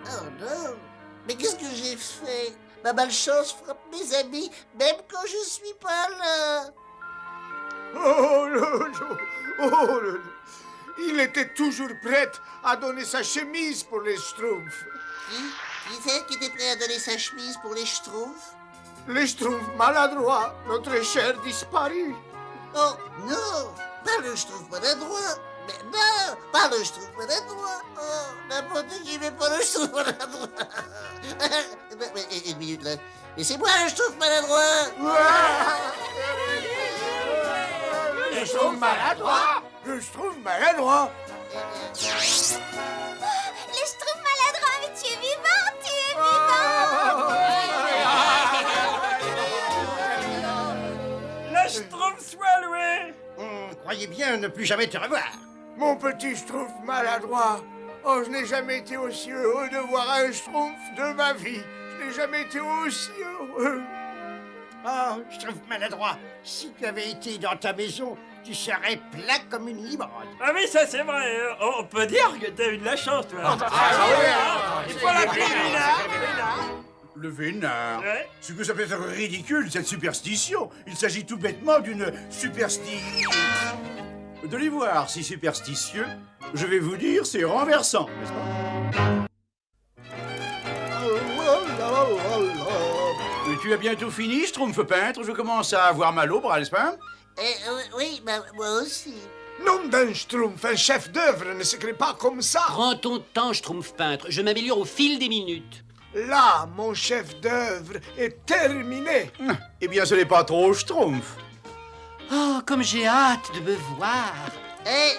Oh non, mais qu'est-ce que j'ai fait? Ma malchance frappe mes amis, même quand je suis pas là. Oh, Lolo. Il était toujours prêt à donner sa chemise pour les Schtroumpfs. Qui c'est qui était prêt à donner sa chemise pour les Schtroumpfs? Les Schtroumpfs maladroits, notre cher disparu. Oh non, pas le Schtroumpf maladroit. Mais non, pas le Schtroumpf maladroit. Oh, n'importe qui, mais pas le Schtroumpf maladroit. Une minute là. Mais c'est moi le Schtroumpf maladroit. Le Schtroumpf maladroit. Le Schtroumpf maladroit. Le Schtroumpf maladroit, mais tu es vivant, tu es vivant. La Schtroumpf soit louée. Croyez bien ne plus jamais te revoir. Mon petit Schtroumpf maladroit. Oh, je n'ai jamais été aussi heureux de voir un Schtroumpf de ma vie. Je n'ai jamais été aussi heureux. Oh, Schtroumpf maladroit, si tu avais été dans ta maison, tu serais plat comme une limonade. Ah oui, ça c'est vrai. On peut dire que t'as eu de la chance, toi. Il faut l'appeler Vénard. Le Vénard. Ouais. Ce que ça peut être ridicule, cette superstition. Il s'agit tout bêtement d'une superstition. De les voir si superstitieux, je vais vous dire, c'est renversant, n'est-ce pas? Mais tu as bientôt fini, Schtroumpf peintre. Je commence à avoir mal au bras, n'est-ce pas? Oui, bah, moi aussi. Nom d'un Schtroumpf, un chef d'œuvre ne s'écrit pas comme ça. Prends ton temps, Schtroumpf peintre. Je m'améliore au fil des minutes. Là, mon chef d'œuvre est terminé. Eh bien, ce n'est pas trop Schtroumpf. Oh, comme j'ai hâte de me voir.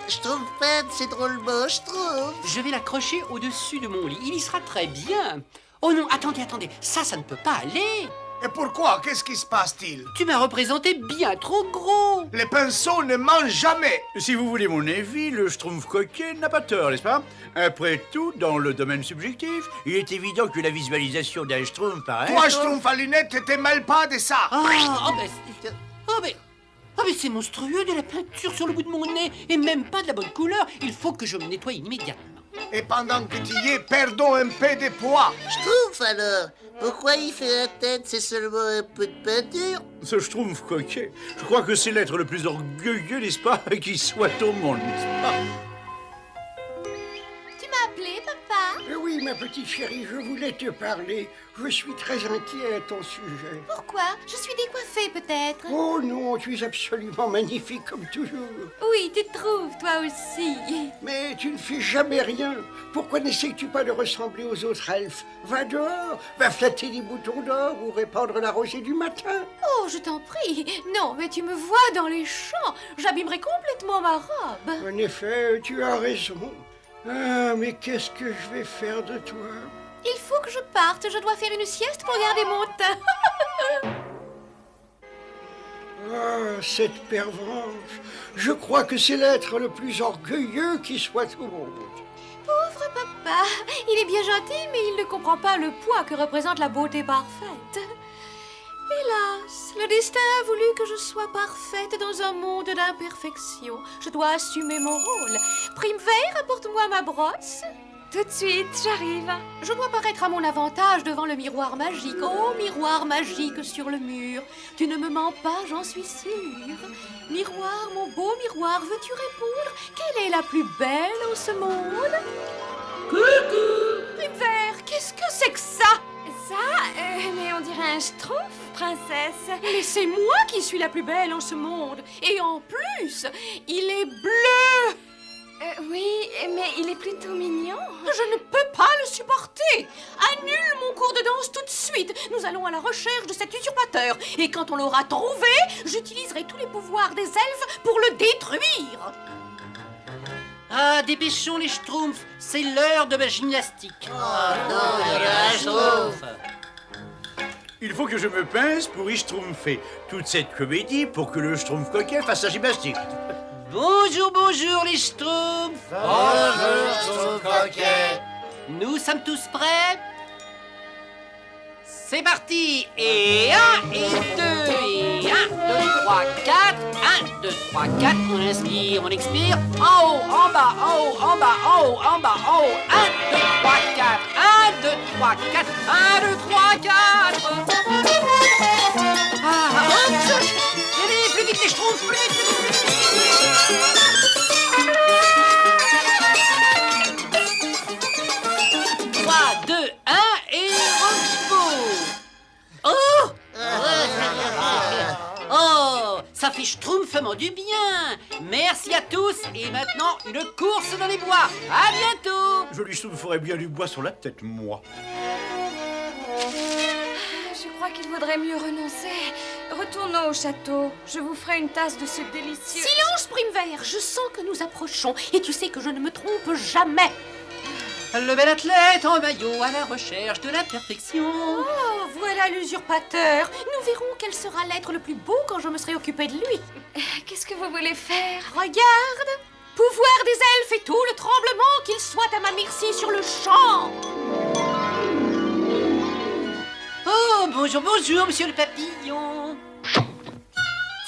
Schtroumpfette, c'est drôlement Schtroumpf. Je vais l'accrocher au-dessus de mon lit. Il y sera très bien. Oh non, attendez. Ça ne peut pas aller. Et pourquoi? Qu'est-ce qui se passe-t-il? Tu m'as représenté bien trop gros. Les pinceaux ne mangent jamais. Si vous voulez mon avis, le Schtroumpf coquet n'a pas tort, n'est-ce pas? Après tout, dans le domaine subjectif, il est évident que la visualisation d'un Schtroumpf paraît... Toi, Schtroumpf à lunettes, t'es mal pas de ça. Mais c'est monstrueux de la peinture sur le bout de mon nez. Et même pas de la bonne couleur. Il faut que je me nettoie immédiatement. Et pendant que tu y es, perdons un peu de poids. Schtroumpf alors? Pourquoi il fait la tête? C'est seulement un peu de peinture? Ce Schtroumpf coquet, je crois que c'est l'être le plus orgueilleux, n'est-ce pas, qui soit au monde, n'est-ce pas? Tu m'as appelé, papa? Oui, ma petite chérie, je voulais te parler. Je suis très inquiet à ton sujet. Pourquoi? Je suis décoiffée, peut-être? Oh non, tu es absolument magnifique comme toujours. Oui, tu trouves, toi aussi. Mais tu ne fais jamais rien. Pourquoi n'essayes-tu pas de ressembler aux autres elfes? Va dehors, va flatter les boutons d'or ou répandre la rosée du matin. Oh, je t'en prie. Non, mais tu me vois dans les champs. J'abîmerai complètement ma robe. En effet, tu as raison. Ah, mais qu'est-ce que je vais faire de toi? Il faut que je parte. Je dois faire une sieste pour garder mon teint. Ah, cette pervenche. Je crois que c'est l'être le plus orgueilleux qui soit au monde. Pauvre papa. Il est bien gentil, mais il ne comprend pas le poids que représente la beauté parfaite. Hélas, le destin a voulu que je sois parfaite dans un monde d'imperfection. Je dois assumer mon rôle. Prime Vert, apporte-moi ma brosse. Tout de suite, j'arrive. Je dois paraître à mon avantage devant le miroir magique. Oh, miroir magique sur le mur. Tu ne me mens pas, j'en suis sûre. Miroir, mon beau miroir, veux-tu répondre? Quelle est la plus belle en ce monde? Coucou! Prime Vert, qu'est-ce que c'est que ça? Mais on dirait un schtroumpf, princesse. Mais c'est moi qui suis la plus belle en ce monde. Et en plus, il est bleu. Oui, mais il est plutôt mignon. Je ne peux pas le supporter. Annule mon cours de danse tout de suite. Nous allons à la recherche de cet usurpateur. Et quand on l'aura trouvé, j'utiliserai tous les pouvoirs des elfes pour le détruire. Ah, dépêchons les Schtroumpfs. C'est l'heure de ma gymnastique. Oh non, il y a un Schtroumpf. Il faut que je me pince pour y schtroumpfer toute cette comédie pour que le Schtroumpf coquet fasse sa gymnastique. Bonjour les Schtroumpfs. Bonjour, Schtroumpf coquet. Nous sommes tous prêts? C'est parti. Et 1, et 2, et 1, 2, 3, 4. 1, 2, 3, 4. On inspire, on expire. En haut, en bas, en haut, en bas, en haut, en bas, en haut. 1, 2, 3, 4. 1, 2, 3, 4. 1, 2, 3, 4. Allez, plus vite les Schtroumpfs, plus vite, plus vite, plus vite. 3, 2, 1 et Roxpo. Oh, ça fait schtroumpfement du bien. Merci à tous et maintenant une course dans les bois. À bientôt. Je lui soufflerai bien du bois sur la tête, moi. Je crois qu'il vaudrait mieux renoncer. Retournons au château. Je vous ferai une tasse de ce délicieux... Silence, Prime Vert. Je sens que nous approchons. Et tu sais que je ne me trompe jamais. Le bel athlète en maillot à la recherche de la perfection. Oh, voilà l'usurpateur. Nous verrons quel sera l'être le plus beau quand je me serai occupée de lui. Qu'est-ce que vous voulez faire? Regarde, pouvoir des elfes et tout le tremblement, qu'il soit à ma merci sur le champ. Oh, bonjour, monsieur le papillon.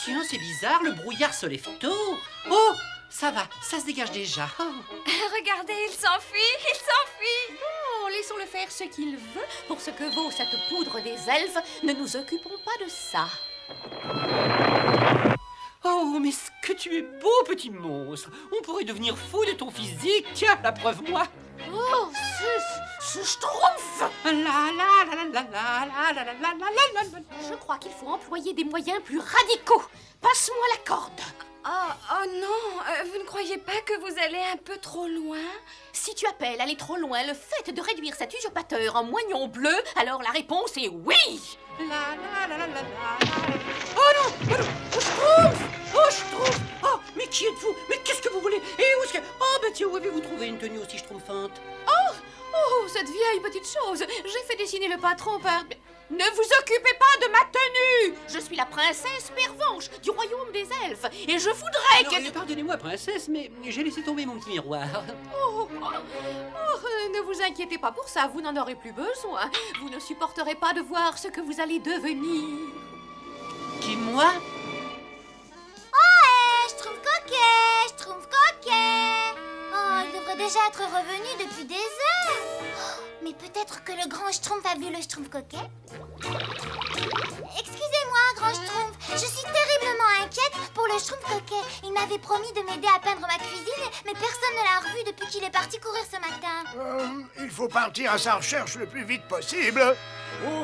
Tiens, c'est bizarre, le brouillard se lève tôt. Oh, ça va, ça se dégage déjà. Oh. Regardez, il s'enfuit, il s'enfuit. Oh, laissons-le faire ce qu'il veut. Pour ce que vaut cette poudre des elfes, ne nous occupons pas de ça. Oh, mais ce que tu es beau, petit monstre. On pourrait devenir fou de ton physique. Tiens, la preuve, moi. Oh, ce schtroumpf. Je crois qu'il faut employer des moyens plus radicaux. Passe-moi la corde. Oh non, vous ne croyez pas que vous allez un peu trop loin? Si tu appelles aller trop loin le fait de réduire cet usurpateur en moignon bleu, alors la réponse est oui. Oh non, oh non, oh Schtroumpf, oh Schtroumpf, oh Oh, mais qui êtes-vous? Mais qu'est-ce que vous voulez? Et où est-ce que... Oh, ben tiens, où avez-vous trouvé une tenue aussi schtroumpfante? Oh, cette vieille petite chose. J'ai fait dessiner le patron par... Ne vous occupez pas de ma tenue. Je suis la princesse Pervenche du royaume des elfes. Et je voudrais que... Pardonnez-moi, princesse, mais j'ai laissé tomber mon petit miroir. Ne vous inquiétez pas pour ça, vous n'en aurez plus besoin. Vous ne supporterez pas de voir ce que vous allez devenir. Qui, moi? Schtroumpf coquet, Schtroumpf coquet. Oh, il devrait déjà être revenu depuis des heures. Oh, mais peut-être que le grand Schtroumpf a vu le Schtroumpf coquet. Excusez-moi, grand Schtroumpf, je suis terriblement inquiète pour le Schtroumpf coquet. Il m'avait promis de m'aider à peindre ma cuisine, mais personne ne l'a revu depuis qu'il est parti courir ce matin. Il faut partir à sa recherche le plus vite possible.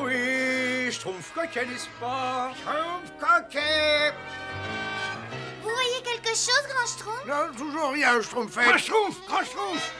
Oui, Schtroumpf coquet, n'est-ce pas? Schtroumpf coquet. Vous voyez quelque chose, grand Schtroumpf? Non, toujours rien, Schtroumpfette. Grand Schtroumpf.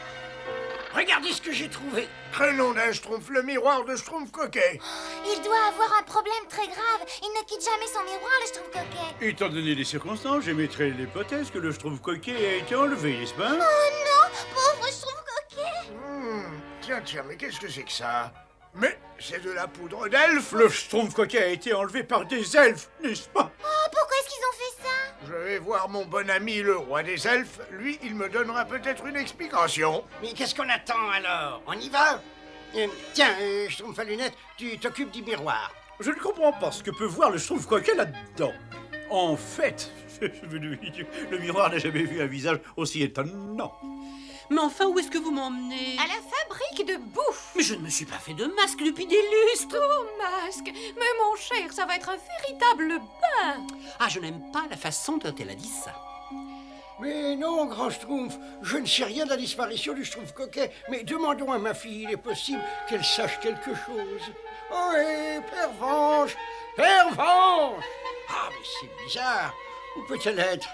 Regardez ce que j'ai trouvé. Prénom d'un Schtroumpf, le miroir de Schtroumpf coquet. Il doit avoir un problème très grave. Il ne quitte jamais son miroir, le Schtroumpf coquet. Étant donné les circonstances, j'émettrai l'hypothèse que le Schtroumpf coquet a été enlevé, n'est-ce pas? Oh non, pauvre Schtroumpf coquet. Tiens, mais qu'est-ce que c'est que ça? Mais c'est de la poudre d'elfe. Le Schtroumpf coquet a été enlevé par des elfes, n'est-ce pas? Oh, pourquoi est-ce qu'ils ont fait ça? Je vais voir mon bon ami le roi des elfes. Lui, il me donnera peut-être une explication. Mais qu'est-ce qu'on attend alors? On y va? Tiens, Schtroumpf à lunettes, tu t'occupes du miroir. Je ne comprends pas ce que peut voir le Schtroumpf coquet là-dedans. En fait, le miroir n'a jamais vu un visage aussi étonnant. Mais enfin, où est-ce que vous m'emmenez? À la fabrique de bouffe. Mais je ne me suis pas fait de masque depuis des lustres. Oh, masque. Mais mon cher, ça va être un véritable bain. Ah, je n'aime pas la façon dont elle a dit ça. Mais non, grand Schtroumpf, je ne sais rien de la disparition du Schtroumpf coquet, mais demandons à ma fille, il est possible qu'elle sache quelque chose. Oh, hé, Pervenche! Ah, mais c'est bizarre. Où peut-elle être?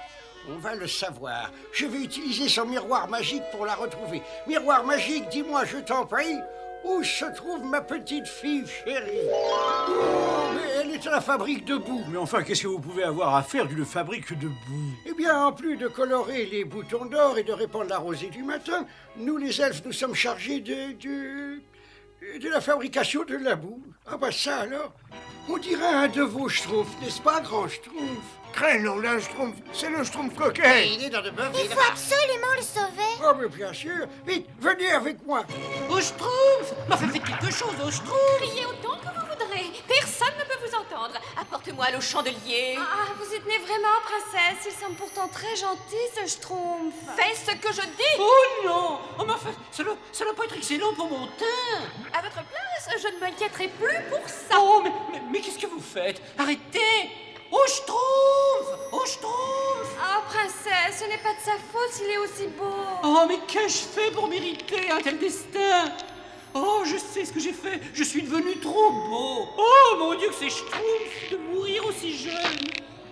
On va le savoir. Je vais utiliser son miroir magique pour la retrouver. Miroir magique, dis-moi, je t'en prie, où se trouve ma petite fille chérie? Oh, mais elle est à la fabrique de boue. Mais enfin, qu'est-ce que vous pouvez avoir à faire d'une fabrique de boue? Eh bien, en plus de colorer les boutons d'or et de répandre la rosée du matin, nous les elfes, nous sommes chargés de la fabrication de la boue. Ah bah ça alors, on dirait un de vos schtroumpfs, n'est-ce pas, grand Schtroumpf? Prénom d'un Schtroumpf, c'est le Schtroumpf coquet. Il est dans de bonnes Il faut absolument le sauver. Oh, mais bien sûr. Vite, venez avec moi. Au Schtroumpf! Mais enfin, faites quelque chose, au Schtroumpf! Criez autant que vous voudrez. Personne ne peut vous entendre. Apporte-moi le chandelier. Ah, vous y tenez vraiment, princesse? Il semble pourtant très gentil, ce Schtroumpf. Fais ce que je dis. Oh non! Oh, mais enfin, ça doit pas être excellent pour mon teint! À votre place, je ne m'inquiéterai plus pour ça. Oh, mais qu'est-ce que vous faites? Arrêtez! Au Schtroumpf! Au Schtroumpf! Ah, princesse, ce n'est pas de sa faute s'il est aussi beau. Oh, mais qu'ai-je fait pour mériter un tel destin? Oh, je sais ce que j'ai fait. Je suis devenu trop beau. Oh, mon Dieu, que c'est Schtroumpf de mourir aussi jeune.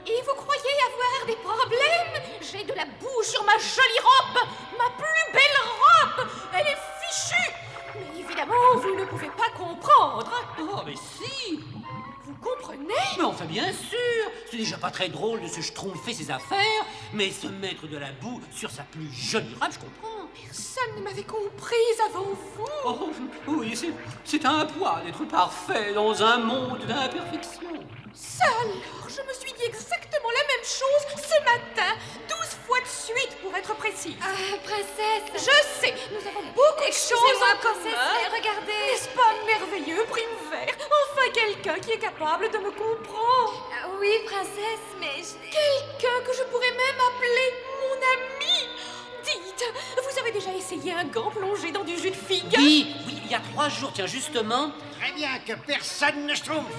Et vous croyez avoir des problèmes? J'ai de la boue sur ma jolie robe, ma plus belle robe. Elle est fichue. Mais évidemment, vous ne pouvez pas comprendre. Oh, mais si! Vous comprenez? Mais enfin, bien sûr! C'est déjà pas très drôle de se schtroumpfer ses affaires, mais se mettre de la boue sur sa plus jolie robe, je comprends. Personne ne m'avait comprise avant vous. Oh, oui, c'est un poids d'être parfait dans un monde d'imperfection. Ça alors, je me suis dit exactement la même chose ce matin, 12 fois de suite pour être précise. Ah, princesse. Je sais, nous avons beaucoup de choses en princesse, commun. regardez. N'est-ce pas merveilleux, Primevère? Enfin quelqu'un qui est capable de me comprendre. Oui, princesse, mais Quelqu'un que je pourrais même appeler mon ami. Dites, vous avez déjà essayé un gant plongé dans du jus de figue? Oui, il y a 3 jours, tiens, justement. Très bien, que personne ne Schtroumpf.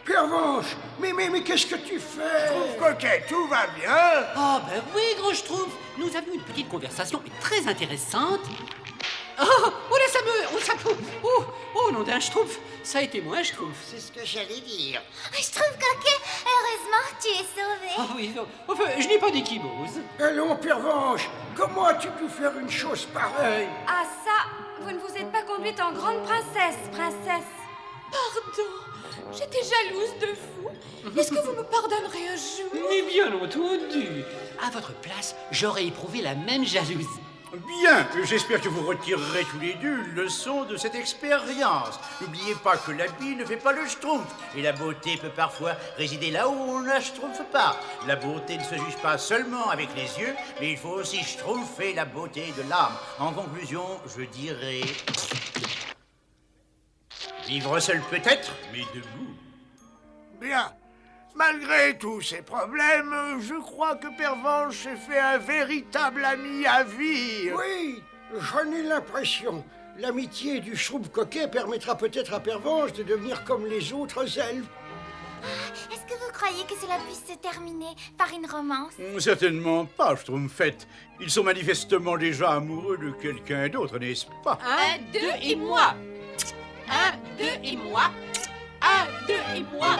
Pervenche, mais qu'est-ce que tu fais? Schtroumpf coquet, tout va bien? Oh, ben oui, gros Schtroumpf. Nous avions une petite conversation très intéressante. Oh, là, oh, nom d'un Schtroumpf. Ça a été moi, Schtroumpf. C'est ce que j'allais dire. Schtroumpf coquet, heureusement, tu es sauvé. Ah oui, non. Enfin, je n'ai pas d'échymose. Allons, Pervenche, comment as-tu pu faire une chose pareille? ah ça, vous ne vous êtes pas conduite en grande princesse, princesse. Pardon, j'étais jalouse de vous. Est-ce que vous me pardonnerez un jour? Mais bien entendu. À votre place, j'aurais éprouvé la même jalousie. Bien, j'espère que vous retirerez tous les deux une leçon de cette expérience. N'oubliez pas que l'habit ne fait pas le schtroumpf, et la beauté peut parfois résider là où on ne la schtroumpfe pas. La beauté ne se juge pas seulement avec les yeux, mais il faut aussi schtroumpfer la beauté de l'âme. En conclusion, je dirais... vivre seul peut-être, mais debout. Bien. Malgré tous ces problèmes, je crois que Pervenche s'est fait un véritable ami à vie. Oui, j'en ai l'impression. L'amitié du Schtroumpf coquet permettra peut-être à Pervenche de devenir comme les autres elfes. Est-ce que vous croyez que cela puisse se terminer par une romance? Certainement pas, Schtroumpfette. Ils sont manifestement déjà amoureux de quelqu'un d'autre, n'est-ce pas? 1, 2 et moi. 1, 2 et moi. 1, 2 et moi.